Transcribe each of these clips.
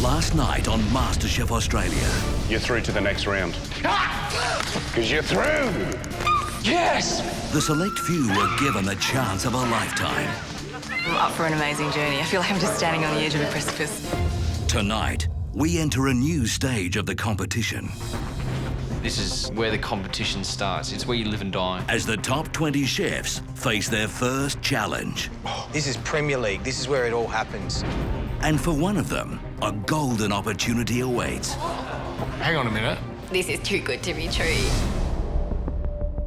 last night on MasterChef Australia. You're through to the next round. Because you're through! Yes! The select few were given the chance of a lifetime. I'm up for an amazing journey. I feel like I'm just standing on the edge of a precipice. Tonight, we enter a new stage of the competition. This is where the competition starts. It's where you live and die. As the top 20 chefs face their first challenge. This is Premier League. This is where it all happens. And for one of them, a golden opportunity awaits. Hang on a minute. This is too good to be true.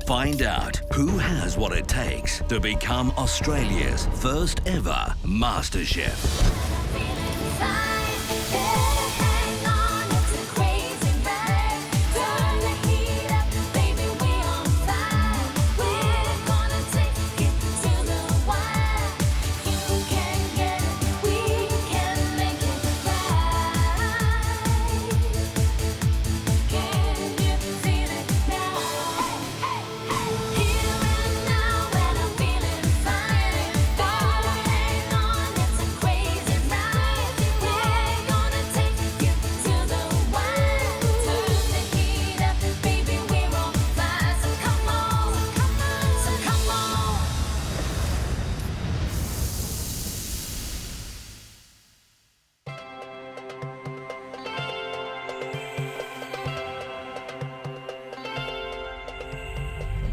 Find out who has what it takes to become Australia's first ever MasterChef.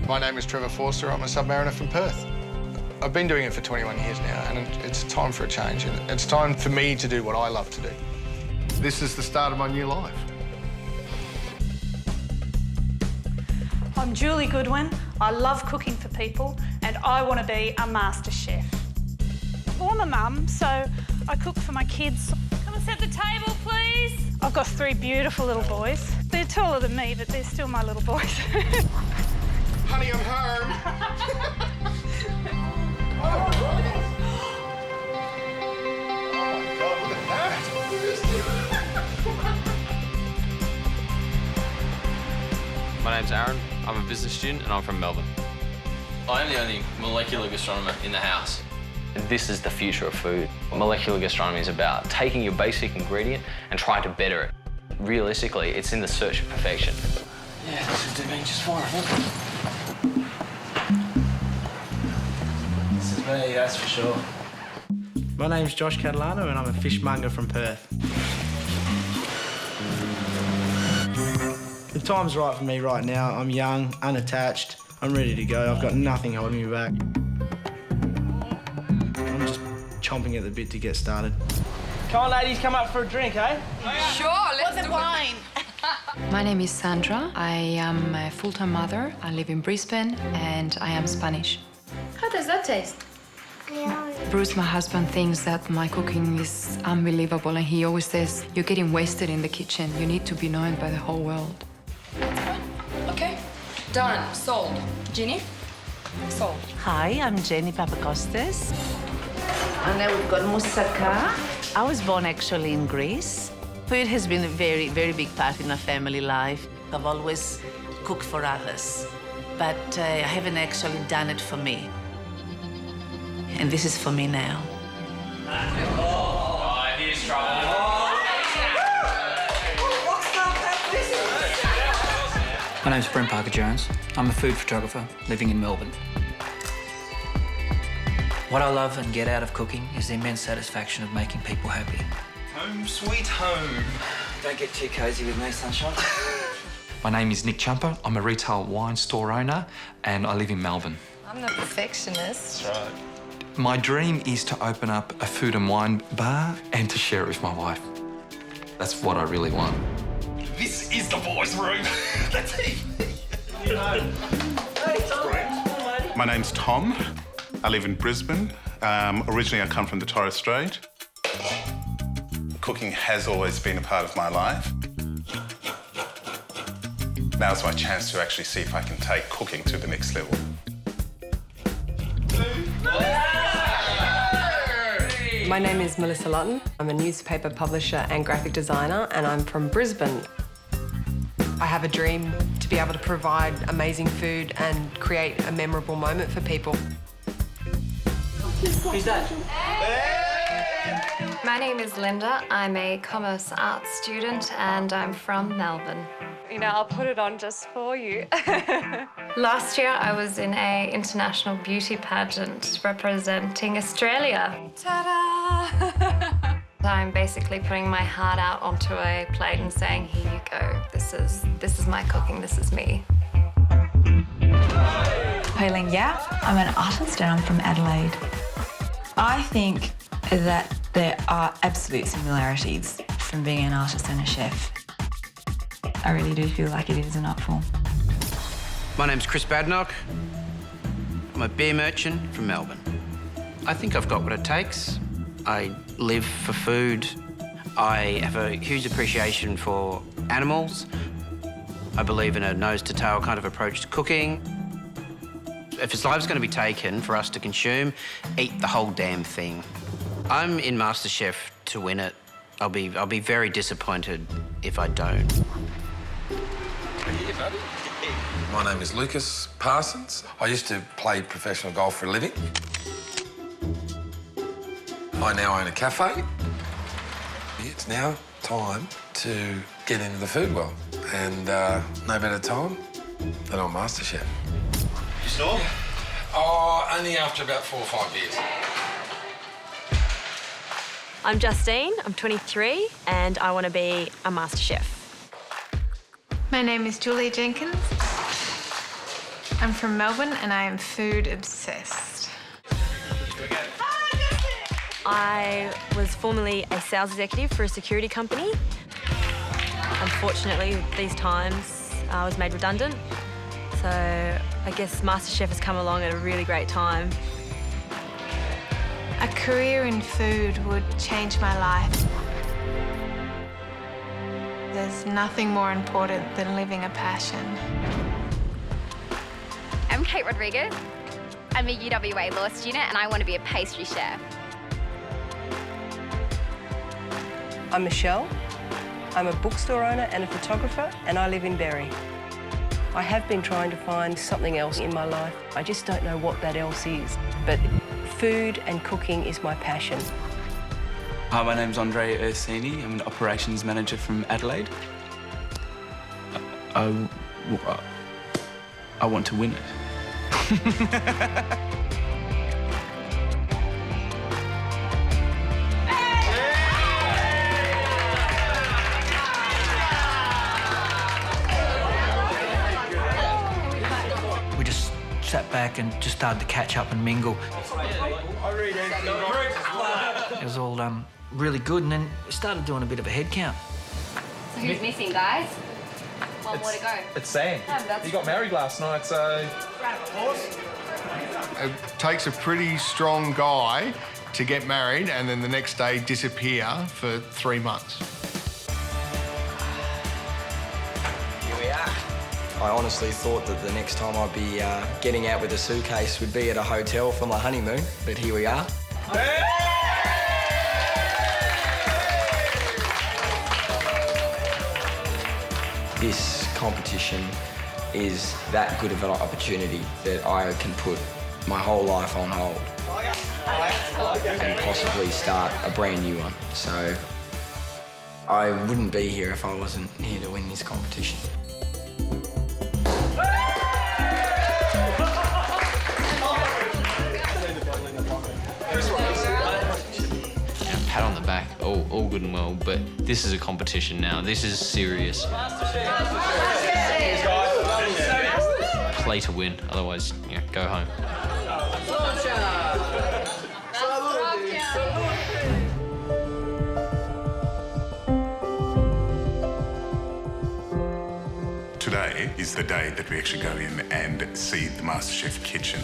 My name is Trevor Forster. I'm a submariner from Perth. I've been doing it for 21 years now, and it's time for a change. And it's time for me to do what I love to do. This is the start of my new life. I'm Julie Goodwin. I love cooking for people, and I want to be a master chef. Well, I'm a mum, so I cook for my kids. Come and set the table, please. I've got 3 beautiful little boys. They're taller than me, but they're still my little boys. Honey, I'm home. Oh, my God, look at that. My name's Aaron. I'm a business student and I'm from Melbourne. I am the only molecular gastronomer in the house. This is the future of food. Molecular gastronomy is about taking your basic ingredient and trying to better it. Realistically, it's in the search of perfection. Yeah, this is doing just fine, I think. This is me, that's for sure. My name's Josh Catalano and I'm a fishmonger from Perth. The time's right for me right now. I'm young, unattached, I'm ready to go. I've got nothing holding me back. I'm just chomping at the bit to get started. Come on, ladies, come up for a drink, eh? Sure, let's do wine. My name is Sandra. I am a full-time mother. I live in Brisbane and I am Spanish. How does that taste? Bruce, my husband, thinks that my cooking is unbelievable and he always says, you're getting wasted in the kitchen. You need to be known by the whole world. Okay, done, sold. Ginny? Sold. Hi, I'm Jenny Papakostas. And now we've got moussaka. I was born actually in Greece. Food has been a very, very big part in my family life. I've always cooked for others, but I haven't actually done it for me. And this is for me now. Oh, here's trouble. My name's Brent Parker-Jones. I'm a food photographer living in Melbourne. What I love and get out of cooking is the immense satisfaction of making people happy. Home sweet home. Don't get too cosy with me, sunshine. My name is Nick Jumper. I'm a retail wine store owner and I live in Melbourne. I'm the perfectionist. That's right. My dream is to open up a food and wine bar and to share it with my wife. That's what I really want. This is the boys' room. That's it. My name's Tom. I live in Brisbane. Originally, I come from the Torres Strait. Cooking has always been a part of my life. Now's my chance to actually see if I can take cooking to the next level. My name is Melissa Lutton. I'm a newspaper publisher and graphic designer, and I'm from Brisbane. I have a dream to be able to provide amazing food and create a memorable moment for people. Who's that? My name is Linda. I'm a commerce arts student and I'm from Melbourne. You know, I'll put it on just for you. Last year I was in an international beauty pageant representing Australia. Ta-da! I'm basically putting my heart out onto a plate and saying, here you go. This is my cooking, this is me. Hui-Ling Yap. I'm an artist and I'm from Adelaide. I think that there are absolute similarities from being an artist and a chef. I really do feel like it is an art form. My name's Chris Badnock. I'm a beer merchant from Melbourne. I think I've got what it takes. I live for food. I have a huge appreciation for animals. I believe in a nose-to-tail kind of approach to cooking. If his life's going to be taken for us to consume, eat the whole damn thing. I'm in MasterChef to win it. I'll be very disappointed if I don't. Here, buddy. My name is Lucas Parsons. I used to play professional golf for a living. I now own a cafe. It's now time to get into the food world, and no better time than on MasterChef. You sure? Oh, only after about 4 or 5 years. I'm Justine, I'm 23, and I want to be a master chef. My name is Julie Jenkins. I'm from Melbourne and I am food obsessed. I was formerly a sales executive for a security company. Unfortunately, these times I was made redundant. So I guess MasterChef has come along at a really great time. A career in food would change my life. There's nothing more important than living a passion. I'm Kate Rodriguez. I'm a UWA law student and I want to be a pastry chef. I'm Michelle. I'm a bookstore owner and a photographer and I live in Berry. I have been trying to find something else in my life. I just don't know what that else is. But food and cooking is my passion. Hi, my name's Andre Ursini. I'm an operations manager from Adelaide. I want to win it. We just sat back and just started to catch up and mingle. It was all really good, and then we started doing a bit of a head count. So who's missing, guys? One more to go. It's Sam. He got married last night, so... It takes a pretty strong guy to get married and then the next day disappear for 3 months. Here we are. I honestly thought that the next time I'd be getting out with a suitcase would be at a hotel for my honeymoon, but here we are. This competition is that good of an opportunity that I can put my whole life on hold and possibly start a brand new one. So I wouldn't be here if I wasn't here to win this competition. Pat on the back, all good and well, but this is a competition now. This is serious. Play to win, otherwise, go home. Today is the day that we actually go in and see the MasterChef kitchen.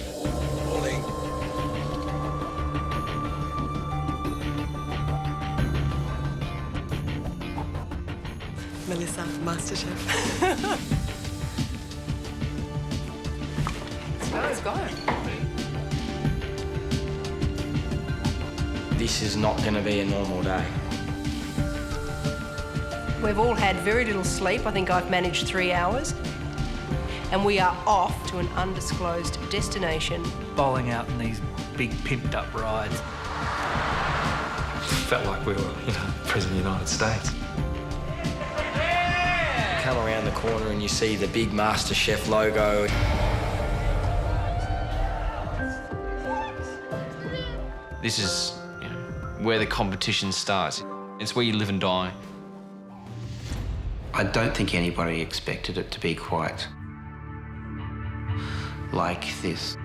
Melissa, MasterChef. Let's go. This is not going to be a normal day. We've all had very little sleep. I think I've managed 3 hours. And we are off to an undisclosed destination. Bowling out in these big pimped up rides. felt like we were, President of the United States. Come around the corner and you see the big MasterChef logo. This is where the competition starts. It's where you live and die. I don't think anybody expected it to be quite like this.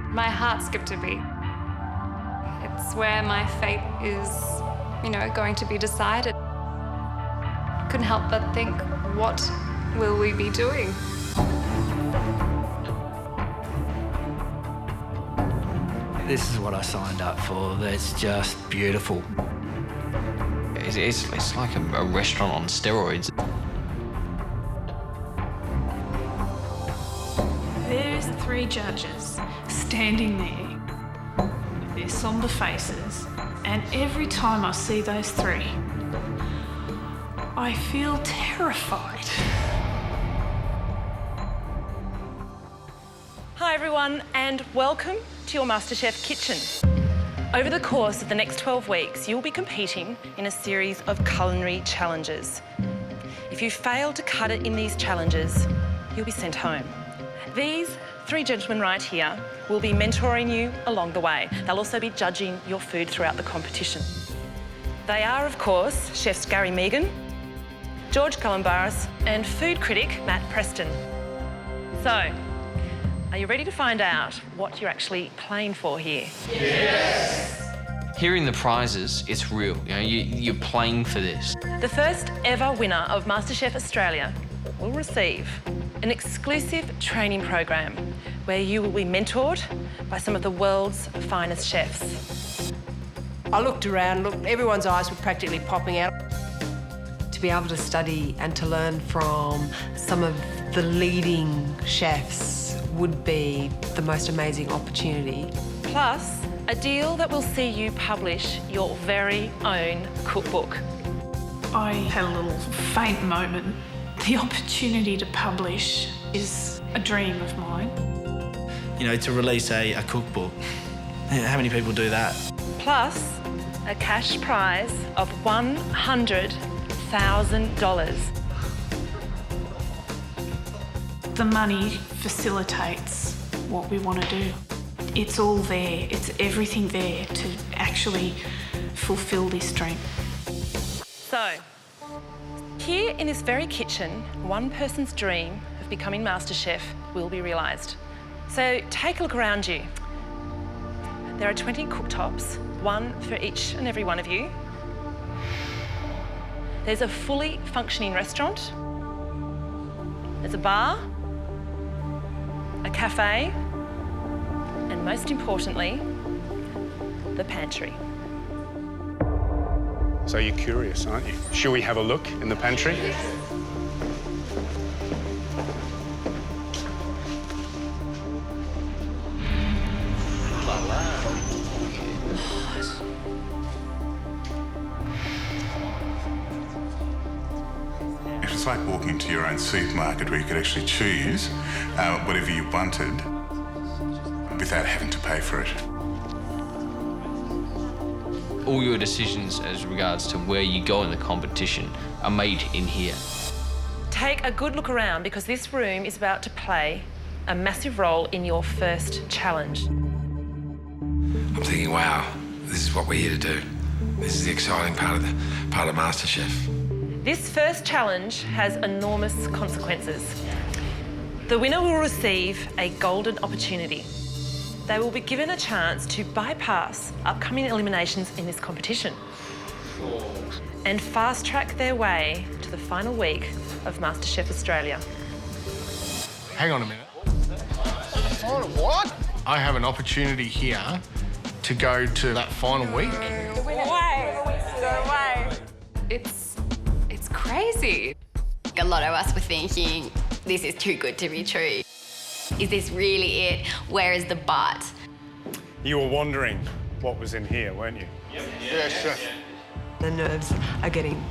My heart skipped a beat. It's where my fate is, going to be decided. Couldn't help but think, what will we be doing? This is what I signed up for. It's just beautiful. It's like a restaurant on steroids. There's 3 judges standing there with their sombre faces, and every time I see those 3, I feel terrified. Hi everyone, and welcome to your MasterChef kitchen. Over the course of the next 12 weeks, you'll be competing in a series of culinary challenges. If you fail to cut it in these challenges, you'll be sent home. These 3 gentlemen right here will be mentoring you along the way. They'll also be judging your food throughout the competition. They are, of course, chefs Gary Megan, George Columbaris, and food critic Matt Preston. So, are you ready to find out what you're actually playing for here? Yes! Hearing the prizes, it's real. You're playing for this. The first ever winner of MasterChef Australia will receive an exclusive training program where you will be mentored by some of the world's finest chefs. I looked around, everyone's eyes were practically popping out. To be able to study and to learn from some of the leading chefs would be the most amazing opportunity. Plus, a deal that will see you publish your very own cookbook. I had a little faint moment. The opportunity to publish is a dream of mine. To release a cookbook. How many people do that? Plus, a cash prize of $100,000. The money facilitates what we want to do. It's all there. It's everything there to actually fulfil this dream. So, here in this very kitchen, one person's dream of becoming MasterChef will be realised. So take a look around you. There are 20 cooktops, 1 for each and every one of you. There's a fully functioning restaurant. There's a bar, a cafe, and most importantly, the pantry. So you're curious, aren't you? Shall we have a look in the pantry? It's like walking into your own supermarket where you could actually choose whatever you wanted without having to pay for it. All your decisions as regards to where you go in the competition are made in here. Take a good look around because this room is about to play a massive role in your first challenge. I'm thinking, wow, this is what we're here to do. This is the exciting part of MasterChef. This first challenge has enormous consequences. The winner will receive a golden opportunity. They will be given a chance to bypass upcoming eliminations in this competition and fast-track their way to the final week of MasterChef Australia. Hang on a minute. What? I have an opportunity here to go to that final week. No way. It's crazy. A lot of us were thinking, this is too good to be true. Is this really it? Where is the but? You were wondering what was in here, weren't you? Yeah, sure. The nerves are getting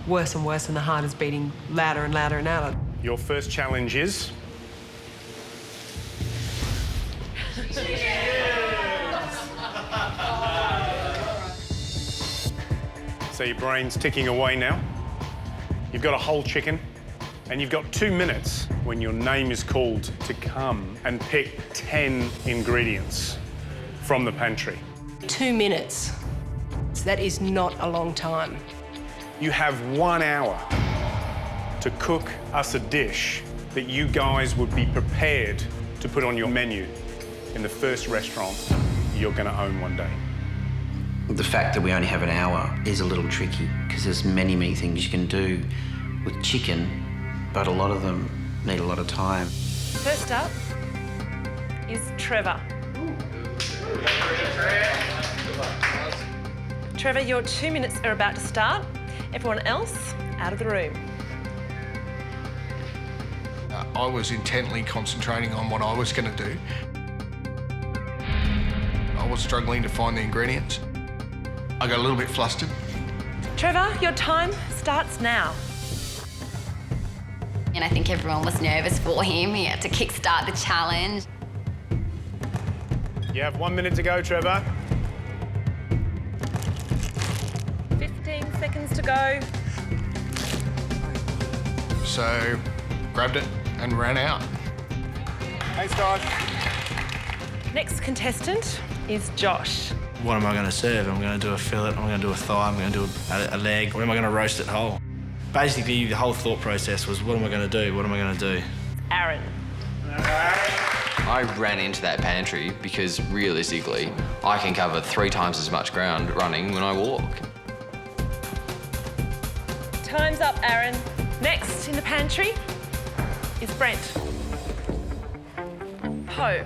worse and worse and the heart is beating louder and louder and louder. Your first challenge is... So your brain's ticking away now. You've got a whole chicken, and you've got 2 minutes when your name is called to come and pick 10 ingredients from the pantry. 2 minutes. So that is not a long time. You have 1 hour to cook us a dish that you guys would be prepared to put on your menu in the first restaurant you're going to own one day. The fact that we only have an hour is a little tricky because there's many things you can do with chicken, but a lot of them need a lot of time. First up is Trevor. Trevor, your 2 minutes are about to start. Everyone else, out of the room. I was intently concentrating on what I was going to do. I was struggling to find the ingredients. I got a little bit flustered. Trevor, your time starts now. And I think everyone was nervous for him. He had to kickstart the challenge. You have 1 minute to go, Trevor. 15 seconds to go. So, grabbed it and ran out. Thanks, guys. Next contestant is Josh. What am I going to serve? I'm going to do a fillet, I'm going to do a thigh, I'm going to do a leg, or am I going to roast it whole? Basically, the whole thought process was, what am I going to do? What am I going to do? Aaron. I ran into that pantry because realistically, I can cover 3 times as much ground running when I walk. Time's up, Aaron. Next in the pantry is Brent. Poe.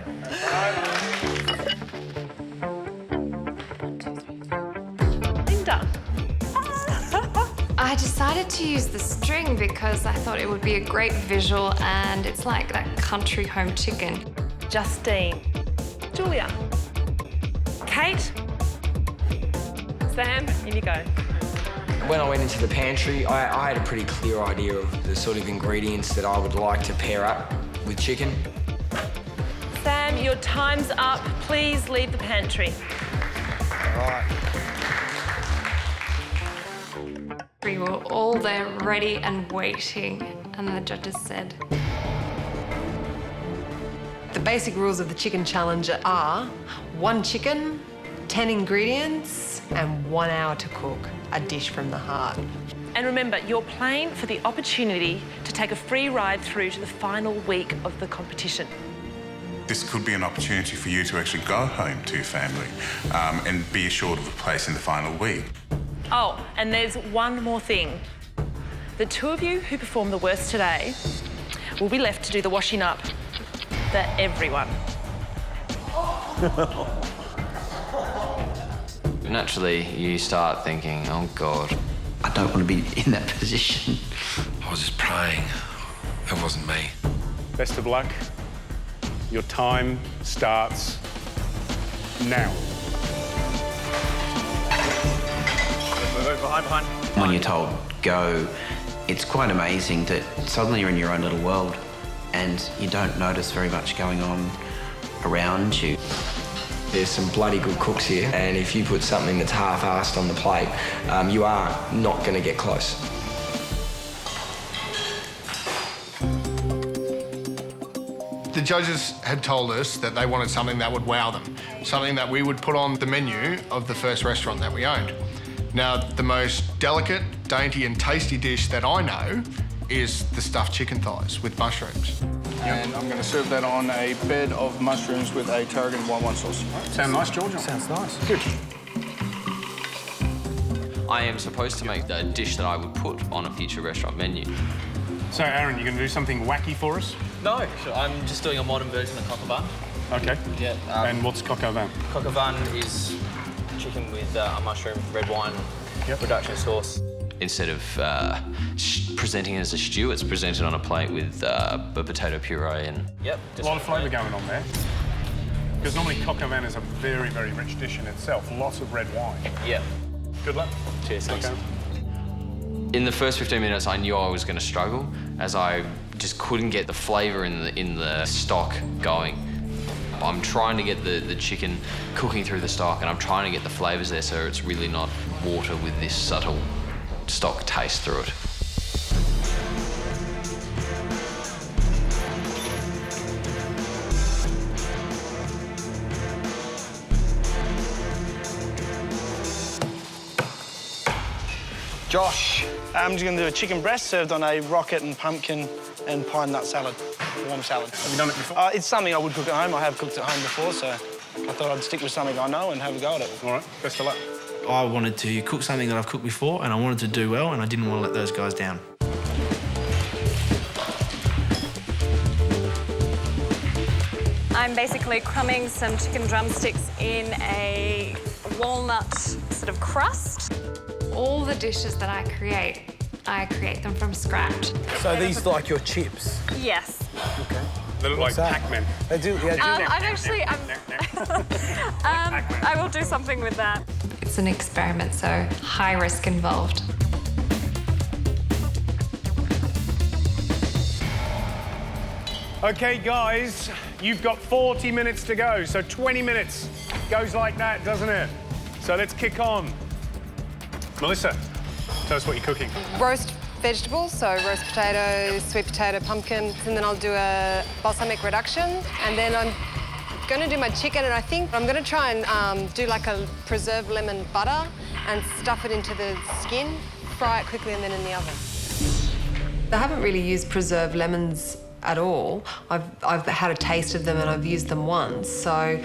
Linda. I decided to use the string because I thought it would be a great visual and it's like that country home chicken. Justine. Julia. Kate. Sam, in you go. When I went into the pantry, I had a pretty clear idea of the sort of ingredients that I would like to pair up with chicken. Sam, your time's up. Please leave the pantry. All right. We were all there ready and waiting, and the judges said, The basic rules of the chicken challenge are 1 chicken, 10 ingredients, and 1 hour to cook. A dish from the heart. And remember, you're playing for the opportunity to take a free ride through to the final week of the competition. This could be an opportunity for you to actually go home to your family and be assured of a place in the final week. Oh, and there's one more thing. The 2 of you who perform the worst today will be left to do the washing up for everyone. Naturally, you start thinking, oh God, I don't want to be in that position. I was just praying. It wasn't me. Best of luck. Your time starts now. Behind. When you're told go, it's quite amazing that suddenly you're in your own little world and you don't notice very much going on around you. There's some bloody good cooks here, and if you put something that's half-assed on the plate, you are not going to get close. The judges had told us that they wanted something that would wow them, something that we would put on the menu of the first restaurant that we owned. Now, the most delicate, dainty and tasty dish that I know is the stuffed chicken thighs with mushrooms. And I'm going to serve that on a bed of mushrooms with a tarragon white wine sauce. Sound nice, George? Sounds nice. Good. I am supposed to make the dish that I would put on a future restaurant menu. So, Aaron, you're going to do something wacky for us? No, sure. I'm just doing a modern version of coq au vin. Okay. Yeah. And what's coq au vin? Coq au vin is chicken with a mushroom, red wine, reduction sauce. Instead of presenting it as a stew, it's presented on a plate with a potato puree and... Yep. A lot of flavour going on there. Because normally coq au vin is a very, very rich dish in itself. Lots of red wine. Yeah. Good luck. Cheers, thanks. Okay. In the first 15 minutes, I knew I was going to struggle as I just couldn't get the flavour in the stock going. I'm trying to get the chicken cooking through the stock, and I'm trying to get the flavours there so it's really not water with this subtle stock taste through it. Josh, I'm just going to do a chicken breast served on a rocket and pumpkin and pine nut salad, warm salad. Have you done it before? It's something I would cook at home. I have cooked at home before, so I thought I'd stick with something I know and have a go at it. All right, best of luck. I wanted to cook something that I've cooked before, and I wanted to do well, and I didn't want to let those guys down. I'm basically crumbing some chicken drumsticks in a walnut sort of crust. All the dishes that I create them from scratch. So these are like your chips? Yes. Okay. They look like Pac-Man. They do, yeah. I will do something with that. It's an experiment, so high risk involved. Okay, guys, you've got 40 minutes to go, so 20 minutes goes like that, doesn't it? So let's kick on. Melissa, tell us what you're cooking. Roast vegetables, so roast potatoes, sweet potato, pumpkin, and then I'll do a balsamic reduction, and then I'm going to do my chicken, and I think I'm going to try and do like a preserved lemon butter and stuff it into the skin, fry it quickly, and then in the oven. I haven't really used preserved lemons at all. I've had a taste of them and I've used them once, so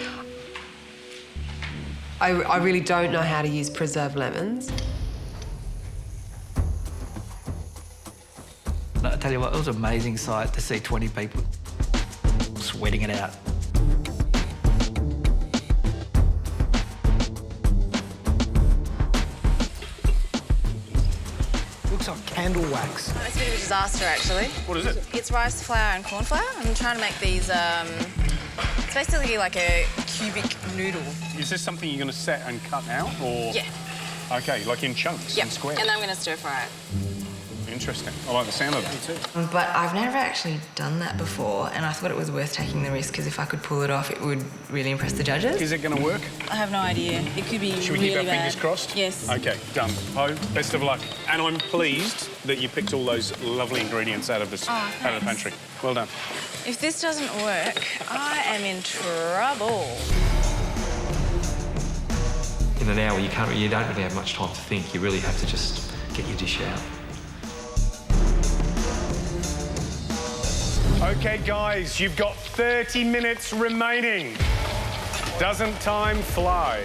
I really don't know how to use preserved lemons. I tell you what, it was an amazing sight to see 20 people sweating it out. Looks like candle wax. It's a bit of a disaster, actually. What is it? It's rice flour and corn flour. I'm trying to make these, it's basically like a cubic noodle. Is this something you're going to set and cut out, or...? Yeah. Okay, like in chunks and squares? And then I'm going to stir fry it. Interesting. I like the sound of that. Me too. But I've never actually done that before, and I thought it was worth taking the risk because if I could pull it off, it would really impress the judges. Is it going to work? I have no idea. It could be Should we really keep our bad. fingers crossed? Yes. Okay, done. Ho, best of luck. And I'm pleased that you picked all those lovely ingredients out of the pantry. Well done. If this doesn't work, I am in trouble. In an hour, you don't really have much time to think. You really have to just get your dish out. Okay, guys, you've got 30 minutes remaining. Doesn't time fly?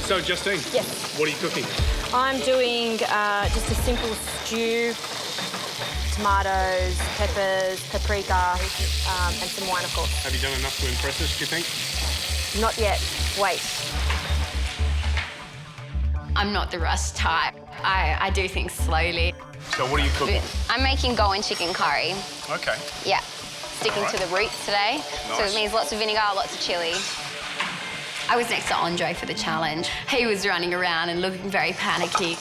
So, Justine, yes. What are you cooking? I'm doing just a simple stew, tomatoes, peppers, paprika, and some wine, of course. Have you done enough to impress us, do you think? Not yet. Wait. I'm not the rush type. I do things slowly. So what are you cooking? I'm making Goan chicken curry. Okay. Yeah. Sticking to the roots today. Nice. So it means lots of vinegar, lots of chilli. I was next to Andre for the challenge. He was running around and looking very panicky.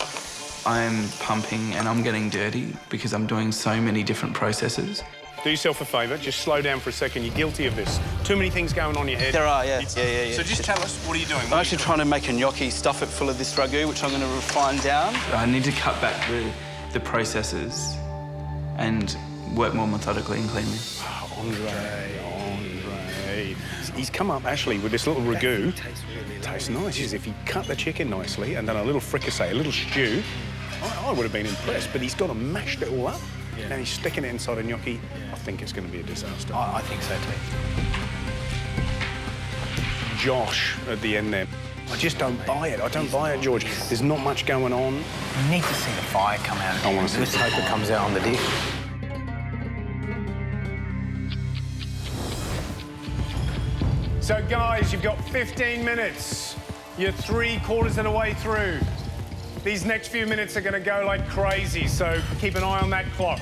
I'm pumping and I'm getting dirty because I'm doing so many different processes. Do yourself a favour, just slow down for a second. You're guilty of this. Too many things going on in your head. There are, yeah. Yeah. So just tell us, what are you doing? I'm actually trying to make a gnocchi, stuff it full of this ragu, which I'm going to refine down. I need to cut back the processes and work more methodically and cleanly. Andre. He's come up, actually, with this little ragu. Tastes nice. If he cut the chicken nicely and done a little fricassee, a little stew, I would have been impressed, but he's got to mash it all up. Yeah. Now he's sticking it inside a gnocchi. I think it's going to be a disaster. I think so too. Josh at the end there. I just don't buy it. I don't buy it, George. There's not much going on. You need to see the fire come out of it. I want to see Let's hope it comes out on the dish. So, guys, you've got 15 minutes. You're 3/4 of the way through. These next few minutes are going to go like crazy, so keep an eye on that clock.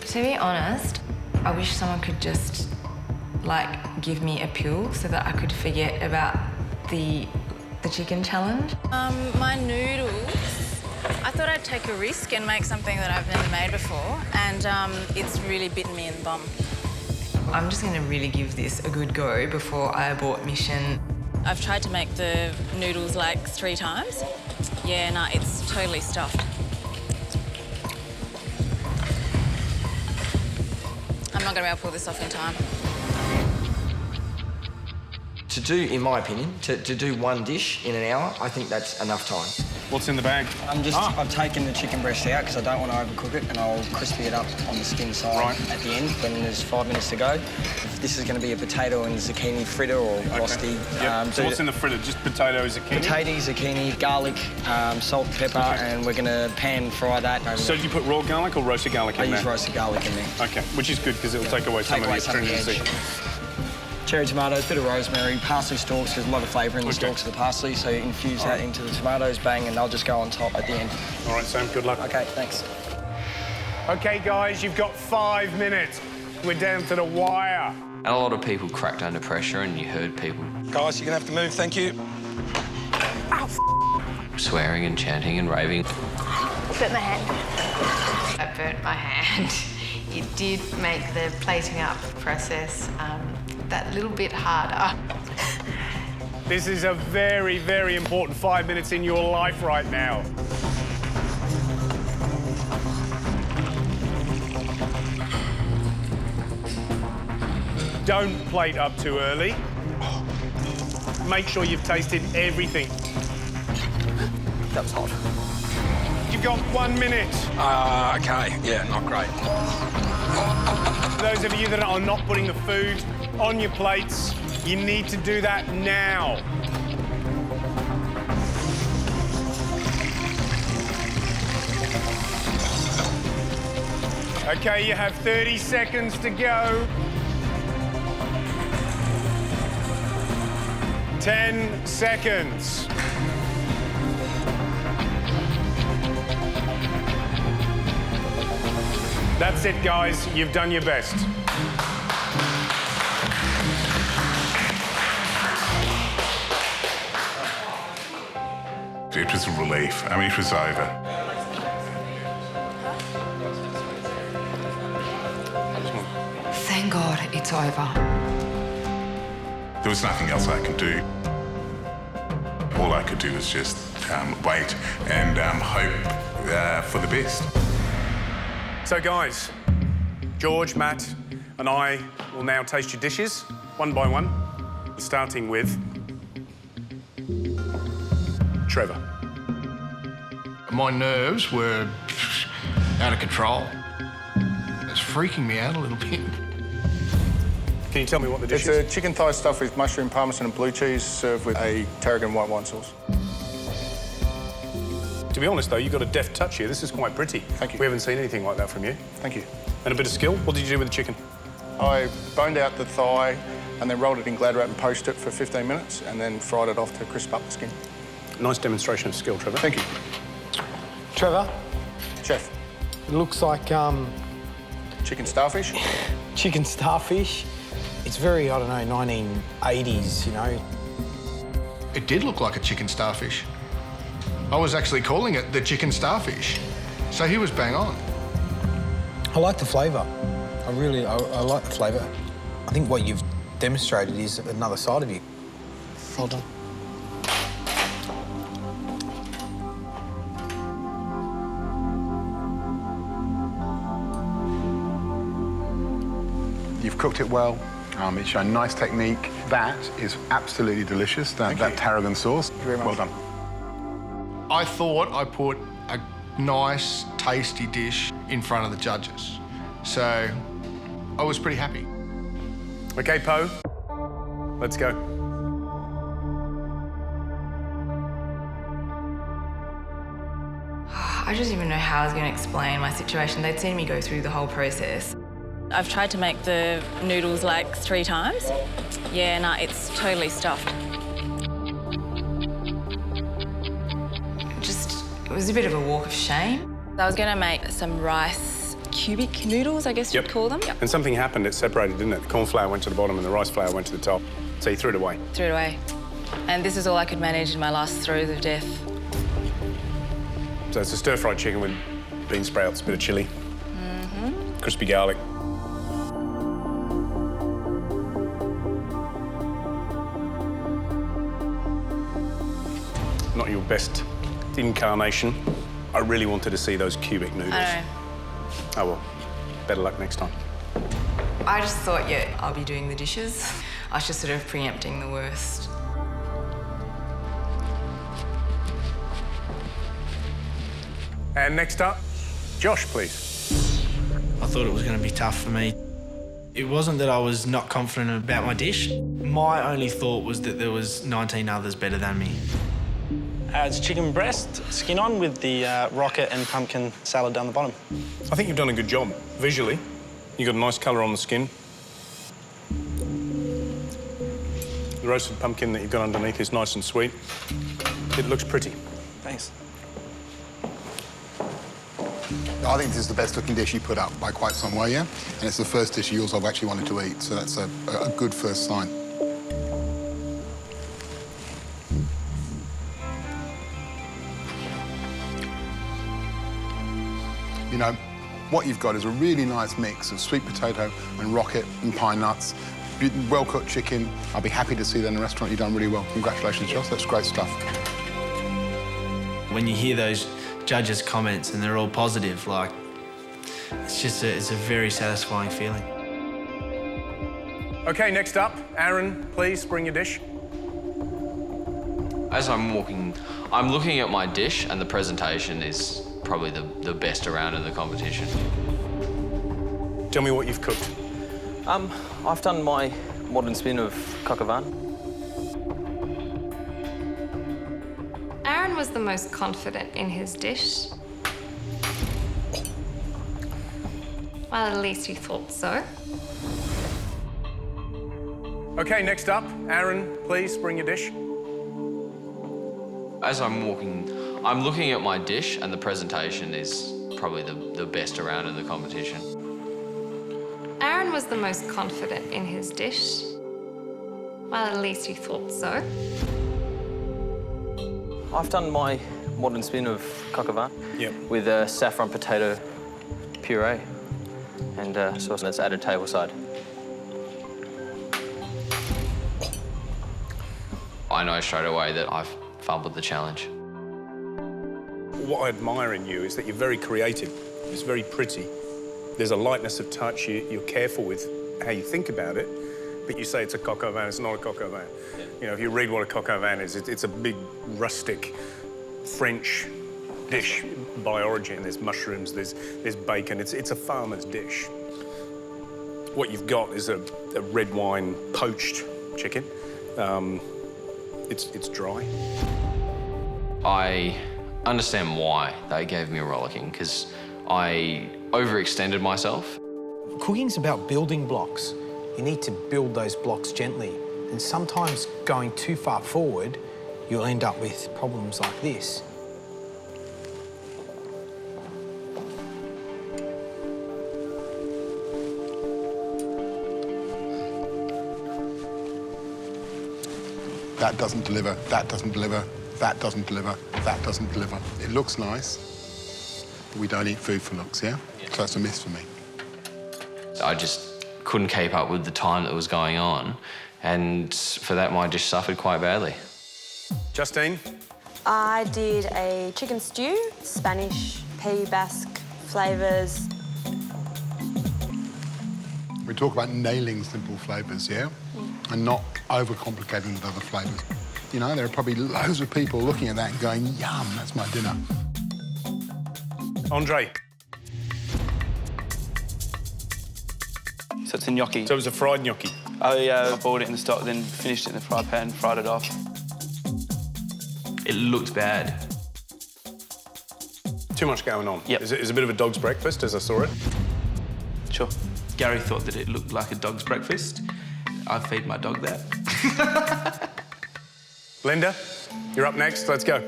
To be honest, I wish someone could just, like, give me a pill so that I could forget about the chicken challenge. My noodles I thought I'd take a risk and make something that I've never made before, and it's really bitten me in the bum. I'm just going to really give this a good go before I abort mission. I've tried to make the noodles like 3 times. Yeah, no, it's totally stuffed. I'm not going to be able to pull this off in time. To do, in my opinion, to do one dish in an hour, I think that's enough time. What's in the bag? I've taken the chicken breast out because I don't want to overcook it, and I'll crispy it up on the skin side at the end when there's 5 minutes to go. If this is going to be a potato and zucchini fritter or rosti. Yep. So what's in the fritter? Just potato, zucchini? Potato, zucchini, garlic, salt, pepper, and we're going to pan fry that. So do you put raw garlic or roasted garlic in there? I use roasted garlic in there. OK, which is good because it'll take away some of the astringency. Cherry tomatoes, bit of rosemary, parsley stalks, there's a lot of flavour in the stalks of the parsley, so you infuse that into the tomatoes, bang, and they'll just go on top at the end. All right, Sam, good luck. OK, thanks. OK, guys, you've got 5 minutes. We're down to the wire. And a lot of people cracked under pressure, and you heard people... Guys, you're going to have to move, thank you. swearing and chanting and raving. I burnt my hand. I burnt my hand. It did make the plating up process that little bit harder. This is a very, very important 5 minutes in your life right now. Don't plate up too early. Make sure you've tasted everything. That was hot. You've got 1 minute. OK, yeah, not great. Those of you that are not putting the food on your plates, you need to do that now. OK, you have 30 seconds to go. 10 seconds. That's it, guys. You've done your best. It was a relief. I mean, it was over. Thank God it's over. There was nothing else I could do. All I could do was just wait and hope for the best. So, guys, George, Matt, and I will now taste your dishes, one by one, starting with Trevor. My nerves were out of control. It's freaking me out a little bit. Can you tell me what the dish is? It's a chicken thigh stuffed with mushroom, parmesan and blue cheese, served with a tarragon white wine sauce. To be honest, though, you've got a deft touch here. This is quite pretty. Thank you. We haven't seen anything like that from you. Thank you. And a bit of skill. What did you do with the chicken? I boned out the thigh and then rolled it in Glad wrap and poached it for 15 minutes and then fried it off to crisp up the skin. Nice demonstration of skill, Trevor. Thank you. Trevor? Chef. It looks like, chicken starfish? Chicken starfish. It's very, I don't know, 1980s, you know. It did look like a chicken starfish. I was actually calling it the chicken starfish. So he was bang on. I like the flavour. I like the flavour. I think what you've demonstrated is another side of you. Well done. You've cooked it well. It's shown nice technique. That is absolutely delicious, that tarragon sauce. Thank you very much. Well done. I thought I put a nice, tasty dish in front of the judges. So I was pretty happy. OK, Poe, let's go. I don't even know how I was going to explain my situation. They'd seen me go through the whole process. I've tried to make the noodles like 3 times. Yeah, no, it's totally stuffed. It was a bit of a walk of shame. I was going to make some rice cubic noodles, I guess you'd call them. And something happened, it separated, didn't it? The corn flour went to the bottom and the rice flour went to the top. So you threw it away. Threw it away. And this is all I could manage in my last throes of death. So it's a stir-fried chicken with bean sprouts, a bit of chilli, crispy garlic. Not your best incarnation. I really wanted to see those cubic noodles. I know. Oh well, better luck next time. I just thought, yeah, I'll be doing the dishes. I was just sort of preempting the worst. And next up, Josh, please. I thought it was going to be tough for me. It wasn't that I was not confident about my dish. My only thought was that there was 19 others better than me. It's chicken breast, skin on, with the rocket and pumpkin salad down the bottom. I think you've done a good job visually. You've got a nice colour on the skin. The roasted pumpkin that you've got underneath is nice and sweet. It looks pretty. Thanks. I think this is the best looking dish you put up by quite some way, yeah? And it's the first dish of yours I've actually wanted to eat, so that's a good first sign. You know, what you've got is a really nice mix of sweet potato and rocket and pine nuts, well-cooked chicken. I'll be happy to see that in the restaurant. You've done really well. Congratulations, Josh. That's great stuff. When you hear those judges' comments and they're all positive, like, it's a very satisfying feeling. OK, next up, Aaron, please bring your dish. As I'm walking, I'm looking at my dish, and the presentation is probably the best around in the competition. Tell me what you've cooked. I've done my modern spin of coq au vin. Aaron was the most confident in his dish. Well, at least you thought so. OK, next up, Aaron, please bring your dish. As I'm walking, I'm looking at my dish, and the presentation is probably the best around in the competition. Aaron was the most confident in his dish. Well, at least you thought so. I've done my modern spin of coq au vin with saffron potato puree and sauce that's added tableside. I know straight away that I've fumbled the challenge. What I admire in you is that you're very creative. It's very pretty. There's a lightness of touch. You're careful with how you think about it, but you say it's a coq au vin. It's not a coq au vin. Yeah. You know, if you read what a coq au vin is, it's a big, rustic French dish by origin. There's mushrooms, there's bacon. It's a farmer's dish. What you've got is a red wine poached chicken. It's dry. I understand why they gave me a rollicking, because I overextended myself. Cooking's about building blocks. You need to build those blocks gently. And sometimes going too far forward, you'll end up with problems like this. That doesn't deliver, that doesn't deliver, that doesn't deliver, that doesn't deliver. It looks nice, but we don't eat food for looks, yeah? So that's a miss for me. I just couldn't keep up with the time that was going on, and for that my dish suffered quite badly. Justine? I did a chicken stew, Spanish, pea, Basque flavours. We talk about nailing simple flavours, yeah? And not overcomplicating with other flavours. You know, there are probably loads of people looking at that and going, yum, that's my dinner. Andre? So it's a gnocchi. So it was a fried gnocchi? I boiled it in the stock, then finished it in the fry pan, fried it off. It looked bad. Too much going on. Yep. It's a bit of a dog's breakfast, as I saw it. Sure. Gary thought that it looked like a dog's breakfast. I feed my dog that. Linda, you're up next. Let's go.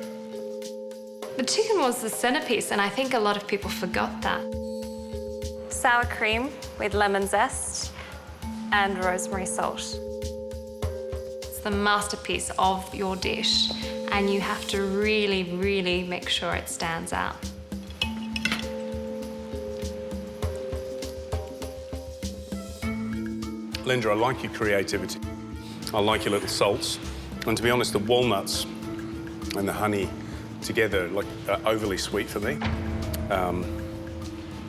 The chicken was the centerpiece, and I think a lot of people forgot that. Sour cream with lemon zest and rosemary salt. It's the masterpiece of your dish, and you have to really, really make sure it stands out. Linda, I like your creativity. I like your little salts. And to be honest, the walnuts and the honey together are overly sweet for me.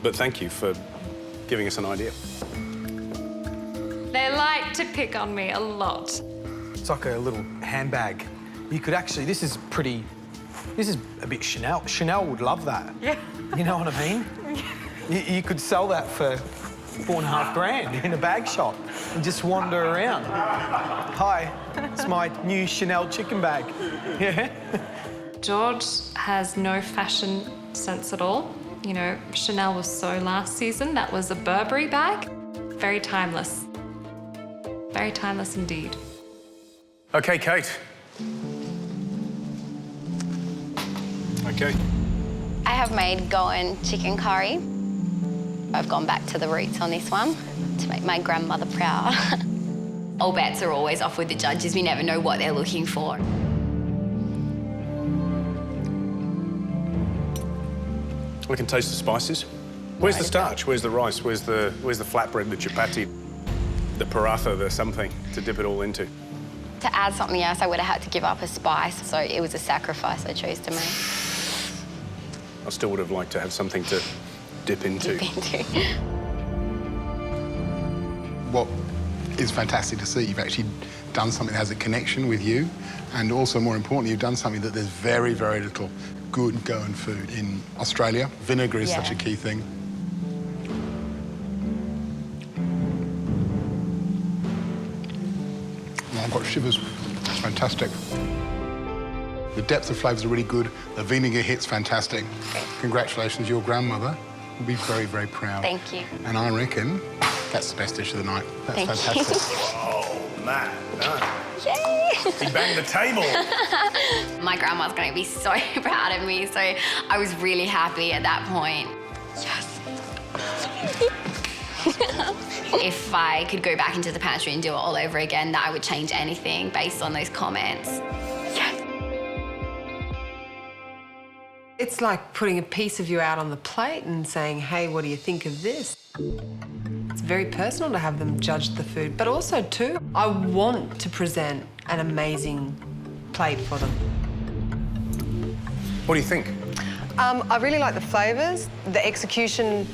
But thank you for giving us an idea. They like to pick on me a lot. It's like a little handbag. You could actually, this is a bit Chanel. Chanel would love that. Yeah. You know what I mean? You could sell that for $4.5 grand in a bag shop and just wander around. Hi, it's my new Chanel chicken bag. Yeah. George has no fashion sense at all. You know, Chanel was so last season. That was a Burberry bag. Very timeless. Very timeless indeed. OK, Kate. OK. I have made Goan chicken curry. I've gone back to the roots on this one to make my grandmother proud. All bets are always off with the judges. We never know what they're looking for. I can taste the spices. Where's the starch? Where's the rice? Where's the flatbread, the chapati, the paratha, the something to dip it all into? To add something else, I would have had to give up a spice, so it was a sacrifice I chose to make. I still would have liked to have something to dip into. What is fantastic to see, you've actually done something that has a connection with you, and also, more importantly, you've done something that there's very, very little good Goan food in Australia. Vinegar is such a key thing. Oh, I've got shivers. It's fantastic. The depth of flavours are really good. The vinegar hit's fantastic. Congratulations, your grandmother will be very, very proud. Thank you. And I reckon that's the best dish of the night. That's fantastic. Oh, Matt, no. Yay! He banged the table. My grandma's going to be so proud of me, so I was really happy at that point. Yes. If I could go back into the pantry and do it all over again, that I would change anything based on those comments. Yes. It's like putting a piece of you out on the plate and saying, hey, what do you think of this? It's very personal to have them judge the food, but also, too, I want to present an amazing plate for them. What do you think? I really like the flavours. The execution,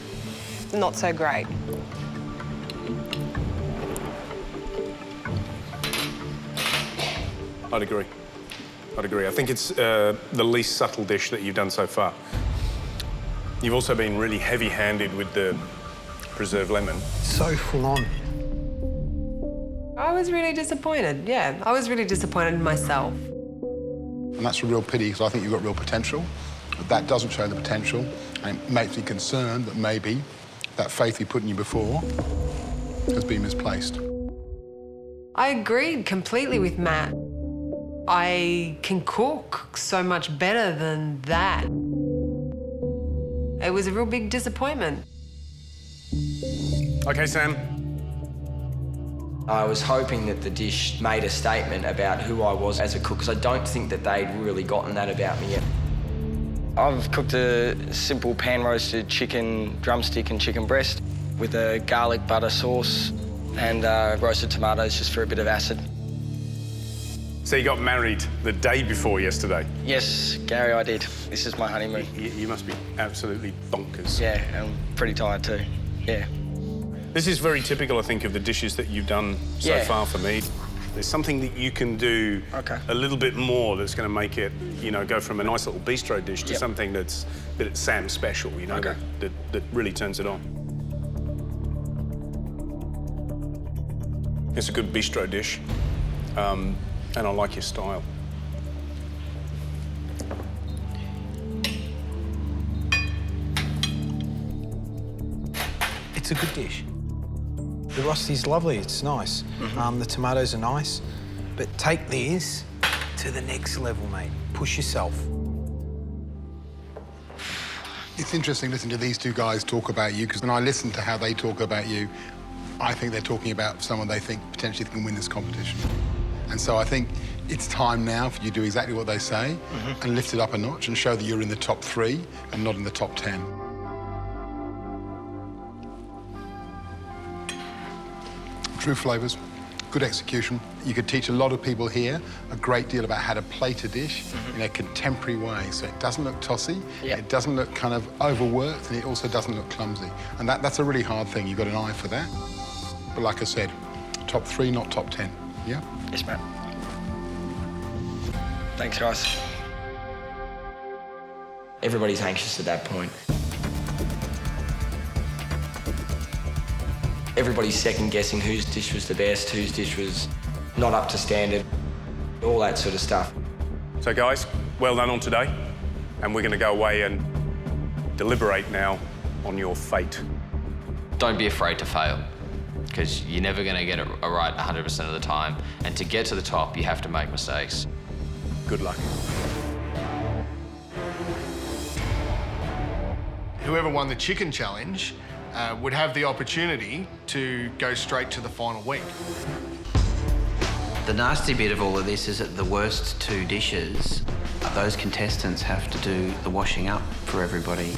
not so great. I'd agree. I'd agree. I think it's the least subtle dish that you've done so far. You've also been really heavy-handed with the preserved lemon. So full on. I was really disappointed, yeah. I was really disappointed in myself. And that's a real pity, because I think you've got real potential. But that doesn't show the potential, and it makes me concerned that maybe that faith we put in you before has been misplaced. I agreed completely with Matt. I can cook so much better than that. It was a real big disappointment. OK, Sam. I was hoping that the dish made a statement about who I was as a cook, because I don't think that they'd really gotten that about me yet. I've cooked a simple pan-roasted chicken drumstick and chicken breast with a garlic butter sauce and roasted tomatoes just for a bit of acid. So you got married the day before yesterday? Yes, Gary, I did. This is my honeymoon. You must be absolutely bonkers. Yeah, I'm pretty tired too, yeah. This is very typical, I think, of the dishes that you've done so far for me. There's something that you can do a little bit more that's going to make it, you know, go from a nice little bistro dish to something that's Sam special, you know, that really turns it on. It's a good bistro dish, and I like your style. It's a good dish. The rosti's lovely, it's nice. The tomatoes are nice. But take this to the next level, mate. Push yourself. It's interesting listening to these two guys talk about you, because when I listen to how they talk about you, I think they're talking about someone they think potentially can win this competition. And so I think it's time now for you to do exactly what they say and lift it up a notch and show that you're in the top 3 and not in the top 10. True flavours, good execution. You could teach a lot of people here a great deal about how to plate a dish in a contemporary way, so it doesn't look tossy, it doesn't look kind of overworked, and it also doesn't look clumsy. And that's a really hard thing. You've got an eye for that. But like I said, top 3, not top 10. Yeah? Yes, mate. Thanks, guys. Everybody's anxious at that point. Everybody's second-guessing whose dish was the best, whose dish was not up to standard, all that sort of stuff. So, guys, well done on today. And we're going to go away and deliberate now on your fate. Don't be afraid to fail, because you're never going to get it right 100% of the time. And to get to the top, you have to make mistakes. Good luck. Whoever won the chicken challenge would have the opportunity to go straight to the final week. The nasty bit of all of this is that the worst 2 dishes, those contestants have to do the washing up for everybody.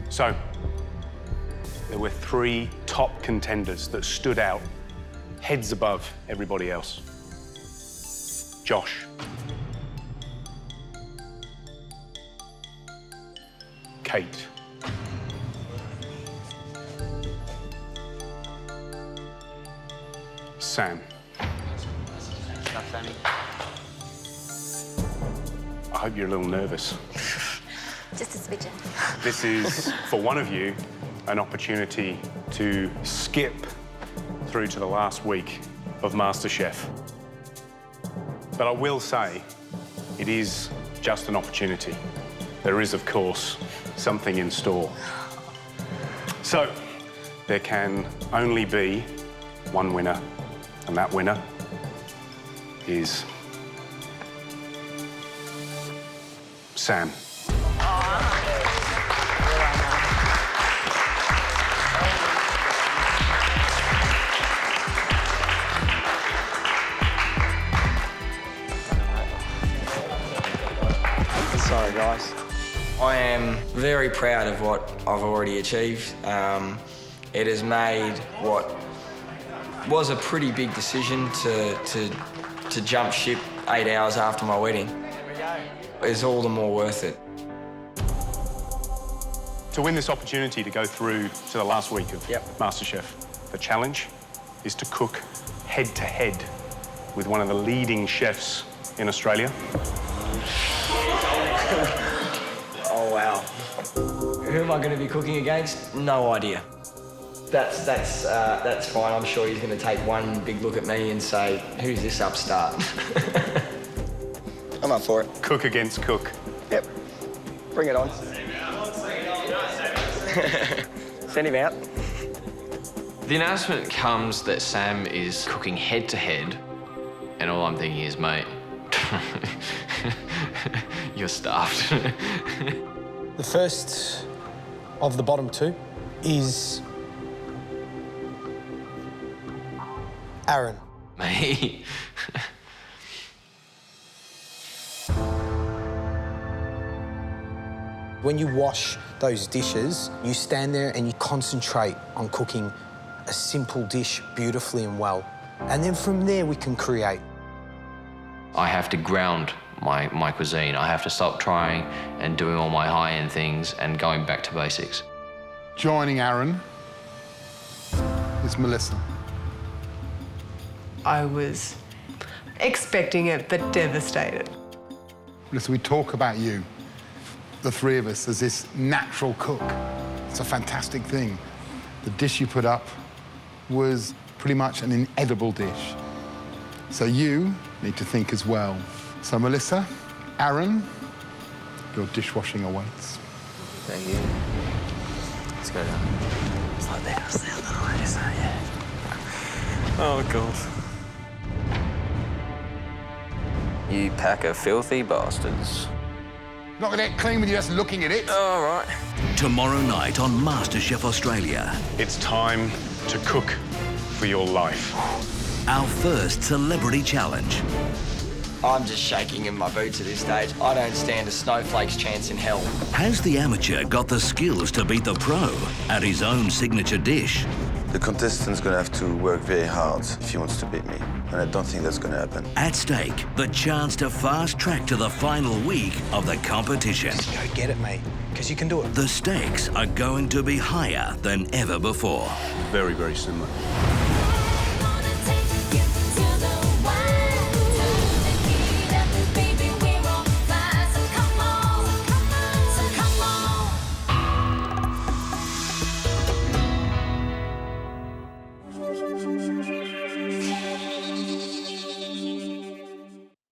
So, there were 3 top contenders that stood out heads above everybody else. Josh. Kate. Sam. I hope you're a little nervous. Just a smidgen. This is, for one of you, an opportunity to skip through to the last week of MasterChef. But I will say, it is just an opportunity. There is, of course, something in store. So, there can only be one winner, and that winner is Sam. Sorry, guys. I am very proud of what I've already achieved. It has made what was a pretty big decision to jump ship 8 hours after my wedding. It's all the more worth it. To win this opportunity to go through to the last week of MasterChef, the challenge is to cook head-to-head with one of the leading chefs in Australia. Oh, wow. Who am I going to be cooking against? No idea. That's fine. I'm sure he's going to take one big look at me and say, who's this upstart? I'm up for it. Cook against cook. Yep. Bring it on. Send him out. The announcement comes that Sam is cooking head-to-head, and all I'm thinking is, mate, you're stuffed. The first of the bottom 2 is Aaron. Me? When you wash those dishes, you stand there and you concentrate on cooking a simple dish beautifully and well. And then from there, we can create. I have to ground my cuisine. I have to stop trying and doing all my high-end things and going back to basics. Joining Aaron is Melissa. I was expecting it, but devastated. Melissa, we talk about you, the 3 of us, as this natural cook. It's a fantastic thing. The dish you put up was pretty much an inedible dish. So you need to think as well. So Melissa, Aaron, your dishwashing awaits. Thank you. Let's go down. It's like that, it's the other way, so yeah. Oh, God. You pack of filthy bastards. Not gonna get clean with you just looking at it. All right. Tomorrow night on MasterChef Australia. It's time to cook for your life. Our first celebrity challenge. I'm just shaking in my boots at this stage. I don't stand a snowflake's chance in hell. Has the amateur got the skills to beat the pro at his own signature dish? The contestant's gonna have to work very hard if he wants to beat me, and I don't think that's gonna happen. At stake, the chance to fast track to the final week of the competition. Just go get it, mate, because you can do it. The stakes are going to be higher than ever before. Very, very similar.